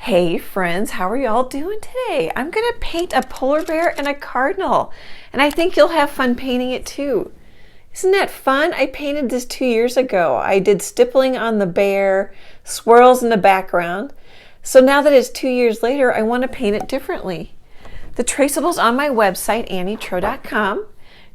Hey friends, how are y'all doing today? I'm gonna paint a polar bear and a cardinal, and I think you'll have fun painting it too. Isn't that fun? I painted this 2 years ago. I did stippling on the bear, swirls in the background. So now that it's 2 years later, I want to paint it differently. The Traceable's on my website, nebraska.com.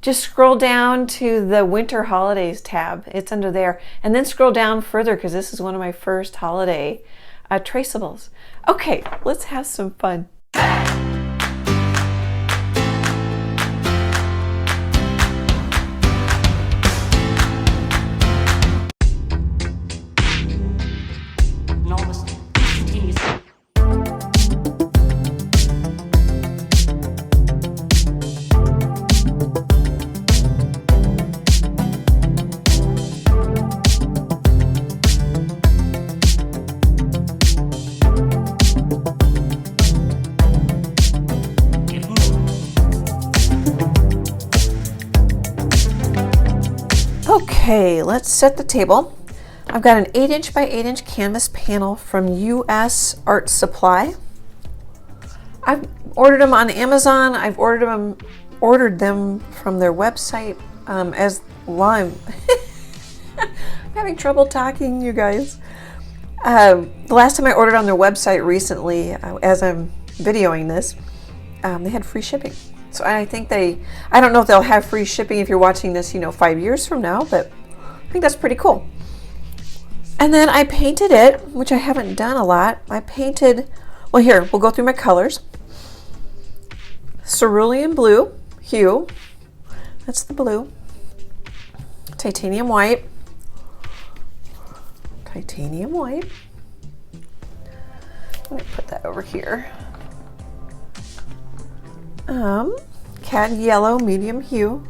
Just scroll down to the winter holidays tab. It's under there. And then scroll down further because this is one of my first holiday traceables. Okay, let's have some fun. Okay, let's set the table. I've got an 8" by 8" canvas panel from US Art Supply. I've ordered them on Amazon. I've ordered them from their website I'm having trouble talking, you guys. The last time I ordered on their website recently, as I'm videoing this, they had free shipping. So I don't know if they'll have free shipping if you're watching this, 5 years from now, but I think that's pretty cool. And then I painted it, which I haven't done a lot. Well, here, we'll go through my colors. Cerulean blue hue, that's the blue. Titanium white. Titanium white. Let me put that over here. Cad yellow, medium hue.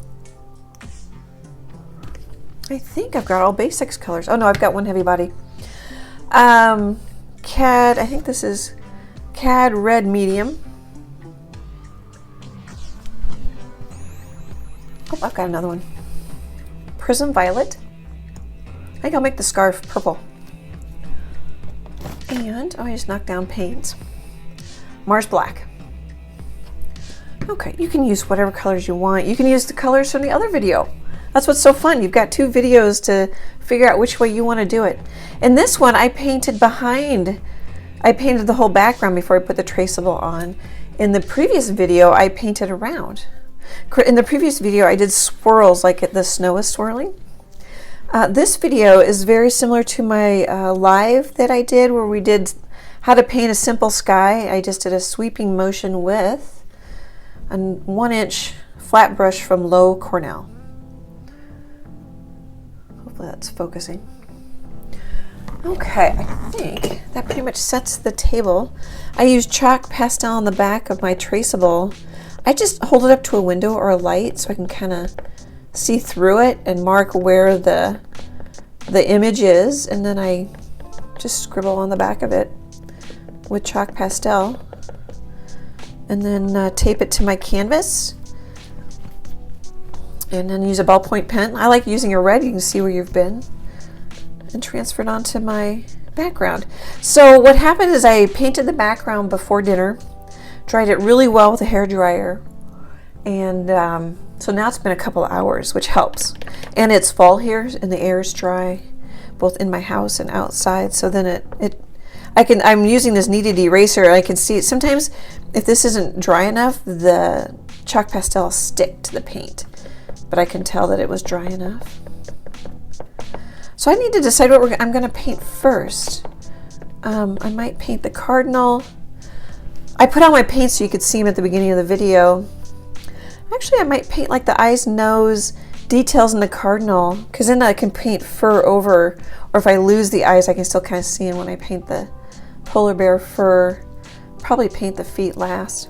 I think I've got all basics colors. Oh no, I've got one heavy body. Cad, I think this is Cad red medium. Oh, I've got another one. Prism violet. I think I'll make the scarf purple. And, I just knocked down paints. Mars black. Okay, you can use whatever colors you want. You can use the colors from the other video. That's what's so fun. You've got 2 videos to figure out which way you want to do it. In this one, I painted the whole background before I put the traceable on. In the previous video, I painted around. In the previous video, I did swirls like the snow is swirling. This video is very similar to my live that I did where we did how to paint a simple sky. I just did a sweeping motion with a 1" flat brush from Low Cornell. Hopefully that's focusing. Okay, I think that pretty much sets the table. I use chalk pastel on the back of my traceable. I just hold it up to a window or a light so I can kind of see through it and mark where the image is, and then I just scribble on the back of it with chalk pastel. And then tape it to my canvas, and then use a ballpoint pen. I like using a red, you can see where you've been, and transfer it onto my background. So what happened is I painted the background before dinner, dried it really well with a hairdryer, and so now it's been a couple of hours, which helps. And it's fall here and the air is dry, both in my house and outside, so then I'm using this kneaded eraser, and I can see it. Sometimes if this isn't dry enough, the chalk pastel will stick to the paint, but I can tell that it was dry enough. So I need to decide what I'm going to paint first. I might paint the cardinal. I put on my paints so you could see them at the beginning of the video. Actually, I might paint like the eyes, nose, details in the cardinal, because then I can paint fur over, or if I lose the eyes, I can still kind of see them when I paint the polar bear fur. Probably paint the feet last.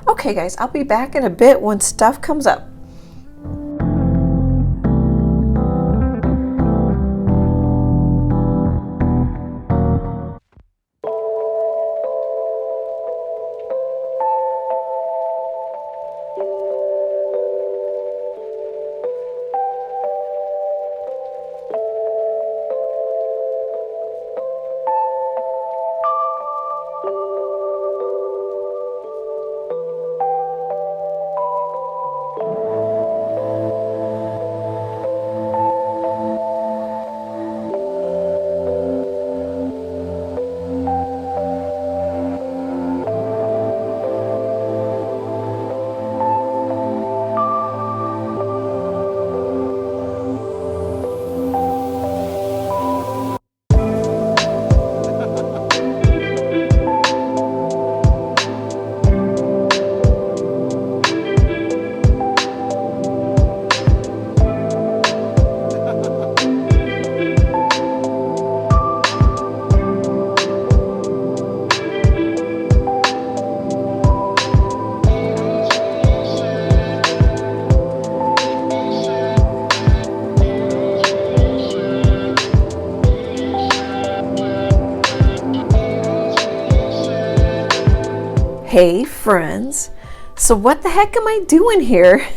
Okay guys, I'll be back in a bit when stuff comes up. Hey friends, so what the heck am I doing here?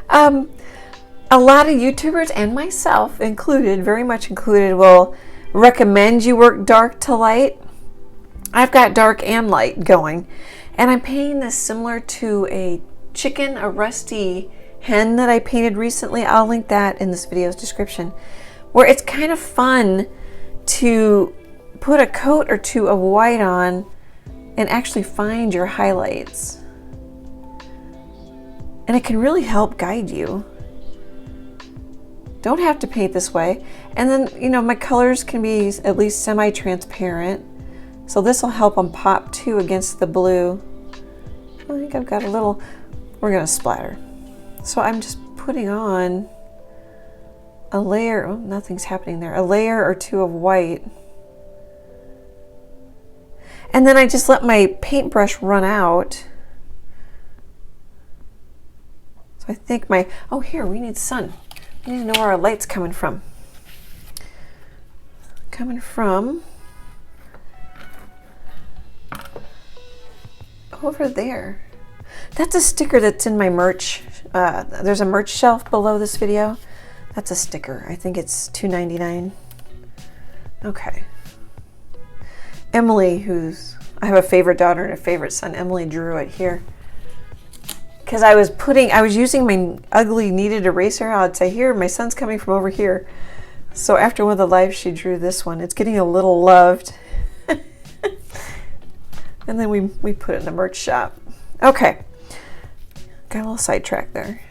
A lot of YouTubers and myself included, very much included, will recommend you work dark to light. I've got dark and light going, and I'm painting this similar to a rusty hen that I painted recently. I'll link that in this video's description, where it's kind of fun to put a coat or two of white on and actually find your highlights. And it can really help guide you. Don't have to paint this way. And then, you know, my colors can be at least semi-transparent. So this will help them pop too against the blue. I think I've got a little, we're gonna splatter. So I'm just putting on a layer, oh, nothing's happening there, a layer or two of white. And then I just let my paintbrush run out. So I think oh here, we need sun. We need to know where our light's coming from. Coming from over there. That's a sticker that's in my merch. There's a merch shelf below this video. That's a sticker. I think it's $2.99. Okay. Emily, I have a favorite daughter and a favorite son. Emily drew it here. Because I was using my ugly kneaded eraser. I'd say, here, my son's coming from over here. So after one of the lives, she drew this one. It's getting a little loved. And then we put it in the merch shop. Okay. Got a little sidetracked there.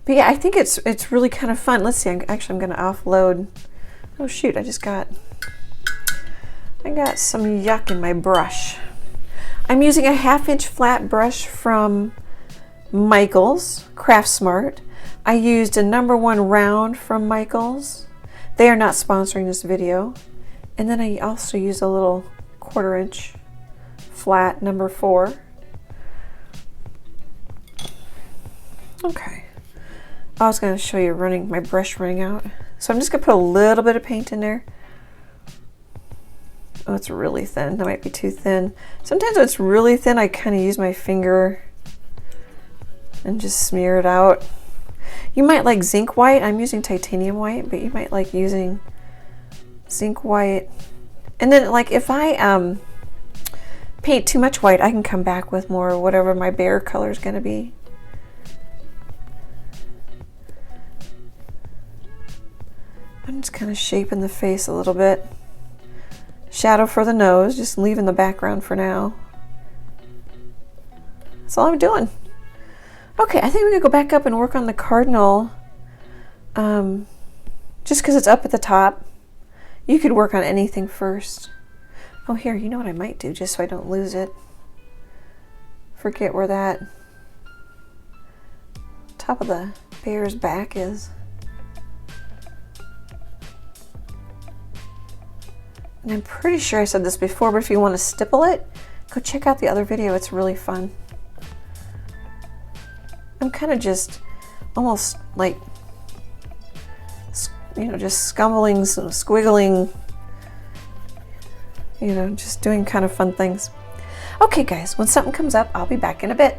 But yeah, I think it's really kind of fun. Let's see, I'm going to offload. Oh shoot, I got some yuck in my brush. I'm using a 1/2-inch flat brush from Michaels, Craft Smart. I used a #1 round from Michaels. They are not sponsoring this video. And then I also used a little 1/4-inch flat #4. Okay. I was going to show you my brush running out. So I'm just going to put a little bit of paint in there. Oh, it's really thin. That might be too thin. Sometimes when it's really thin, I kind of use my finger and just smear it out. You might like zinc white. I'm using titanium white, but you might like using zinc white. And then like if I paint too much white, I can come back with more, whatever my bare color is going to be. I'm just kind of shaping the face a little bit. Shadow for the nose, just leaving the background for now. That's all I'm doing. Okay, I think we're gonna go back up and work on the cardinal. Just because it's up at the top. You could work on anything first. Oh, here, you know what I might do, just so I don't lose it. Forget where that top of the bear's back is. And I'm pretty sure I said this before, but if you want to stipple it, go check out the other video. It's really fun. I'm kind of just almost like, you know, just scumbling, squiggling, you know, just doing kind of fun things. Okay, guys, when something comes up, I'll be back in a bit.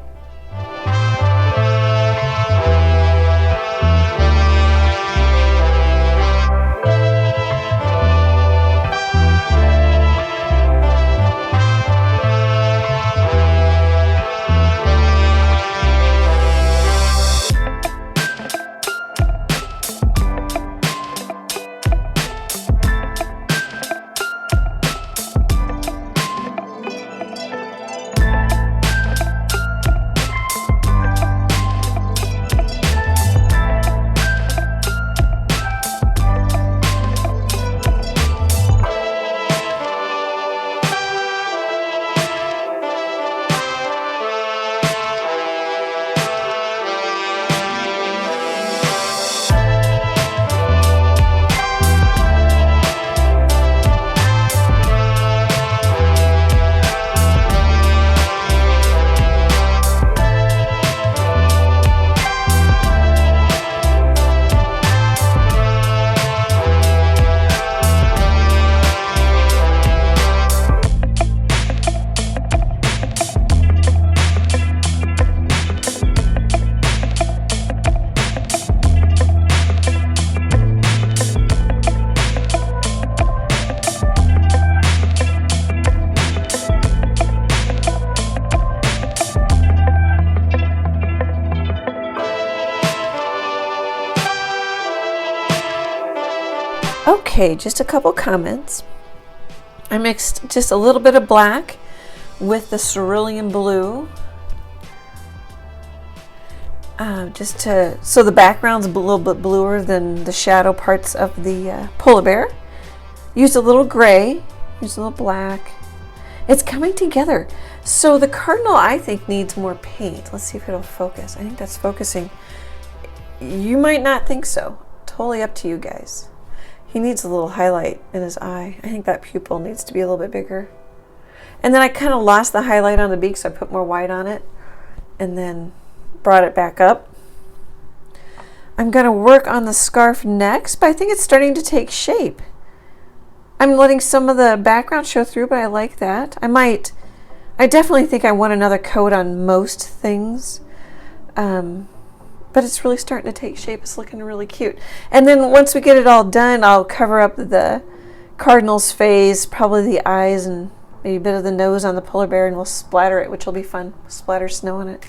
Okay, just a couple comments. I mixed just a little bit of black with the cerulean blue. So the background's a little bit bluer than the shadow parts of the polar bear. Used a little gray, used a little black. It's coming together. So the cardinal, I think, needs more paint. Let's see if it'll focus. I think that's focusing. You might not think so. Totally up to you guys. He needs a little highlight in his eye. I think that pupil needs to be a little bit bigger. And then I kind of lost the highlight on the beak, so I put more white on it and then brought it back up. I'm going to work on the scarf next, but I think it's starting to take shape. I'm letting some of the background show through, but I like that. I definitely think I want another coat on most things. But it's really starting to take shape. It's looking really cute. And then once we get it all done, I'll cover up the cardinal's face, probably the eyes, and maybe a bit of the nose on the polar bear, and we'll splatter it, which will be fun. Splatter snow on it.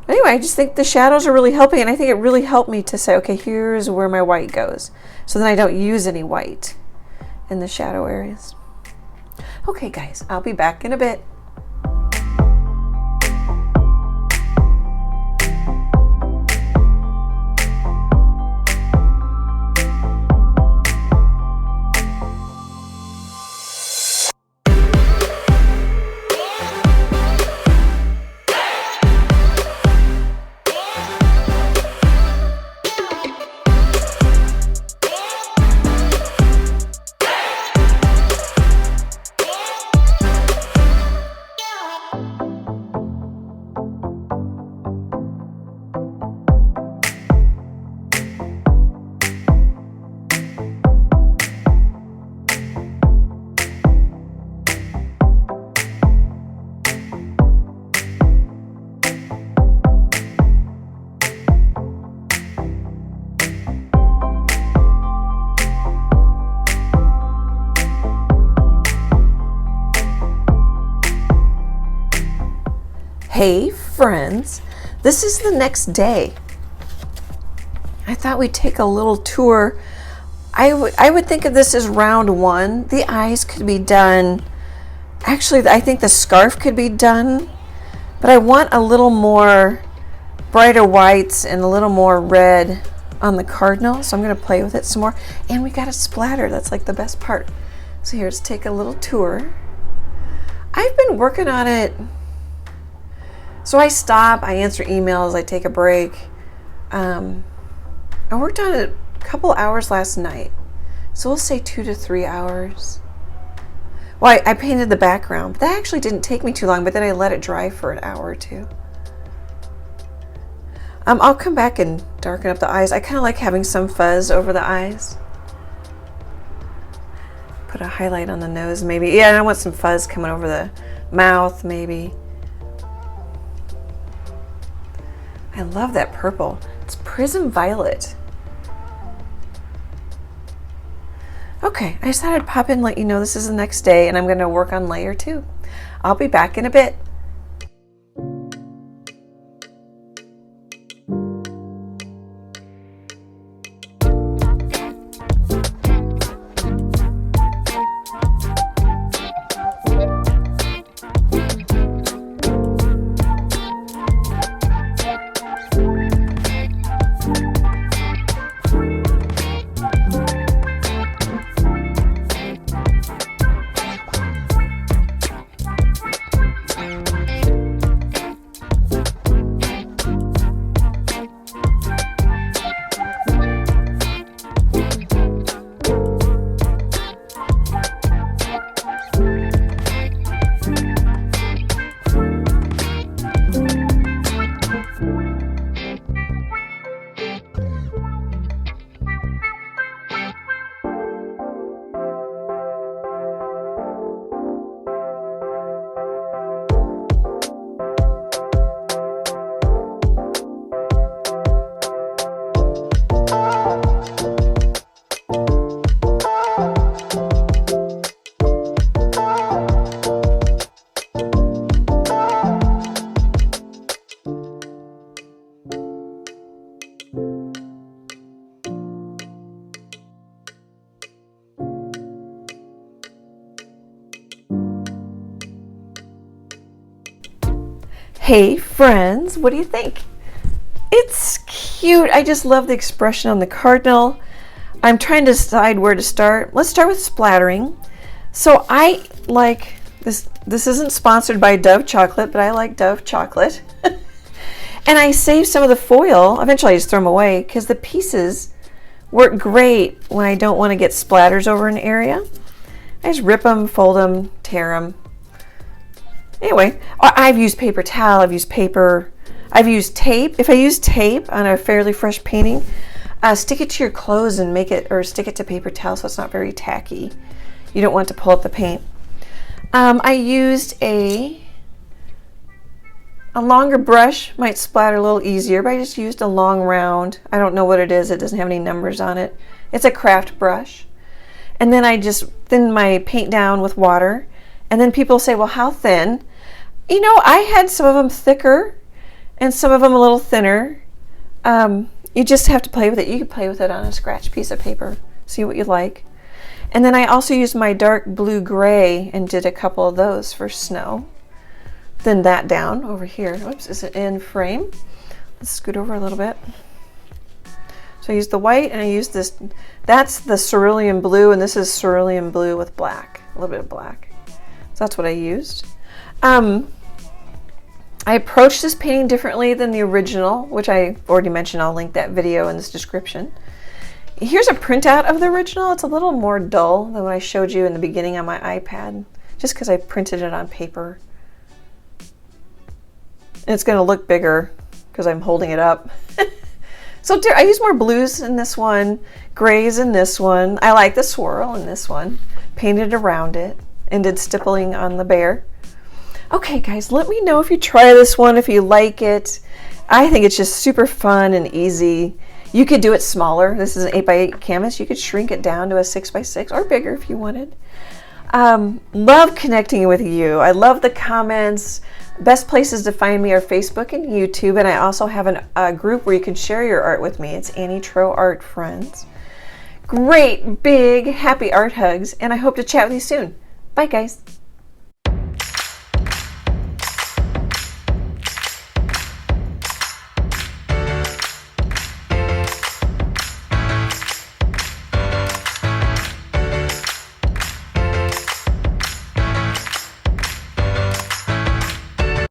Anyway, I just think the shadows are really helping, and I think it really helped me to say, okay, here's where my white goes. So then I don't use any white in the shadow areas. Okay, guys, I'll be back in a bit. Hey friends, this is the next day. I thought we'd take a little tour. I would think of this as round one. The eyes could be done. Actually, I think the scarf could be done, but I want a little more brighter whites and a little more red on the cardinal, so I'm going to play with it some more. And we got a splatter. That's like the best part. So here, let's take a little tour. I've been working on it. So I stop, I answer emails, I take a break. I worked on it a couple hours last night. So we'll say 2 to 3 hours. Well, I painted the background, but that actually didn't take me too long, but then I let it dry for an hour or two. I'll come back and darken up the eyes. I kind of like having some fuzz over the eyes. Put a highlight on the nose maybe. Yeah, and I want some fuzz coming over the mouth maybe. I love that purple. It's prism violet. Okay, I just thought I'd pop in and let you know this is the next day, and I'm going to work on layer 2. I'll be back in a bit. Hey friends, what do you think? It's cute. I just love the expression on the cardinal. I'm trying to decide where to start. Let's start with splattering. So I like this. This isn't sponsored by Dove chocolate, but I like Dove chocolate. And I save some of the foil. Eventually I just throw them away because the pieces work great when I don't want to get splatters over an area. I just rip them, fold them, tear them. Anyway, I've used paper towel, I've used paper, I've used tape. If I use tape on a fairly fresh painting, stick it to your clothes and make it, or stick it to paper towel so it's not very tacky. You don't want to pull up the paint. I used a longer brush, might splatter a little easier, but I just used a long round. I don't know what it is, it doesn't have any numbers on it. It's a craft brush. And then I just thin my paint down with water. And then people say, well, how thin? You know, I had some of them thicker and some of them a little thinner. You just have to play with it. You can play with it on a scratch piece of paper, see what you like. And then I also used my dark blue gray and did a couple of those for snow. Thin that down over here. Whoops, is it in frame? Let's scoot over a little bit. So I used the white and I used this, that's the cerulean blue, and this is cerulean blue with black, a little bit of black. So that's what I used. I approached this painting differently than the original, which I already mentioned. I'll link that video in this description. Here's a printout of the original. It's a little more dull than what I showed you in the beginning on my iPad, just because I printed it on paper. And it's going to look bigger because I'm holding it up. So I use more blues in this one, grays in this one. I like the swirl in this one. Painted around it and did stippling on the bear. Okay guys, let me know if you try this one, if you like it. I think it's just super fun and easy. You could do it smaller. This is an 8x8 canvas. You could shrink it down to a 6x6 or bigger if you wanted. Love connecting with you. I love the comments. Best places to find me are Facebook and YouTube, and I also have a group where you can share your art with me. It's Leslee Troe Art Friends. Great, big, happy art hugs, and I hope to chat with you soon. Bye, guys.